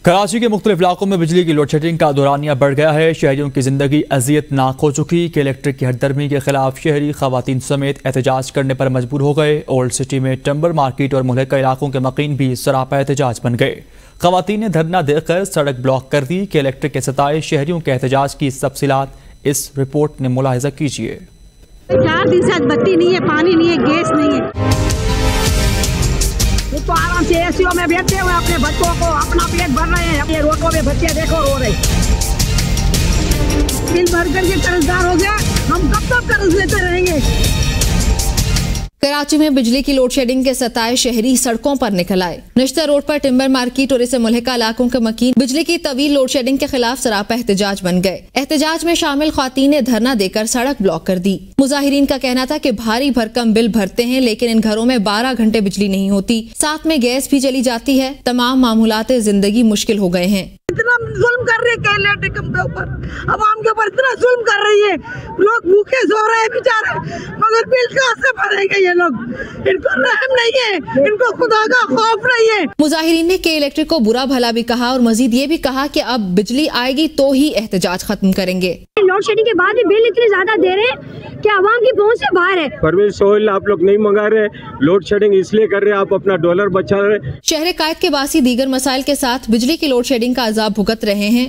कराची के मुख्तलिफ इलाकों में बिजली की लोड शेडिंग का दौरानिया बढ़ गया है। शहरियों की जिंदगी अजियतनाक हो चुकी। इलेक्ट्रिक की हरदर्मी के खिलाफ शहरी खवातीन समेत एहतजाज करने पर मजबूर हो गए। ओल्ड सिटी में टिम्बर मार्केट और मुहल्लिका इलाकों के मकीन भी सरापा एहतजाज बन गए। खवातीन ने धरना देकर सड़क ब्लॉक कर दी। कि इलेक्ट्रिक के सताए शहरियों के एहतजाज की तफसीलात इस रिपोर्ट में मुलाहिजा कीजिए। 4 दिन से बत्ती नहीं है, पानी नहीं है, गैस नहीं है। तो आराम से एसीओ में बैठते हुए अपने बच्चों को अपना पेट भर रहे हैं। अपने रोडों में बच्चे देखो रो रहे। बिल भर करके कर्जदार हो गया, हम कब तक कर्ज लेते रहेंगे। कराची में बिजली की लोड शेडिंग के सताए शहरी सड़कों पर निकल आए। नश्ता रोड पर टिम्बर मार्केट और इसे मुल्हिका इलाकों के मकीन बिजली की तवील लोड शेडिंग के खिलाफ सरापा एहतजाज बन गए। एहतजाज में शामिल ख्वातीन ने धरना देकर सड़क ब्लॉक कर दी। मुजाहिरीन का कहना था कि भारी भरकम बिल भरते हैं, लेकिन इन घरों में 12 घंटे बिजली नहीं होती, साथ में गैस भी चली जाती है। तमाम मामूलात जिंदगी मुश्किल हो गए हैं। इतना जुल्म कर रही है इलेक्ट्रिक के ऊपर, अवाम के ऊपर इतना जुल्म कर रही है। लोग भूखे सो रहे हैं बेचारे, मगर बिल कहाँ से भरेंगे ये लोग। इनको रहम नहीं है, इनको खुदा का खौफ नहीं है। मुजाहिरीन ने के इलेक्ट्रिक को बुरा भला भी कहा और मजीद ये भी कहा कि अब बिजली आएगी तो ही एहतजाज खत्म करेंगे। लोड शेडिंग के बाद भी बिल इतने ज्यादा दे रहे हैं कि आवाम की पहुंच से बाहर है। परवेज सोहेल आप लोग नहीं मंगा रहे, लोड शेडिंग इसलिए कर रहे हैं, आप अपना डॉलर बचा रहे। शहर कायद के बासी दीगर मसाइल के साथ बिजली की लोड शेडिंग का अजाब भुगत रहे हैं।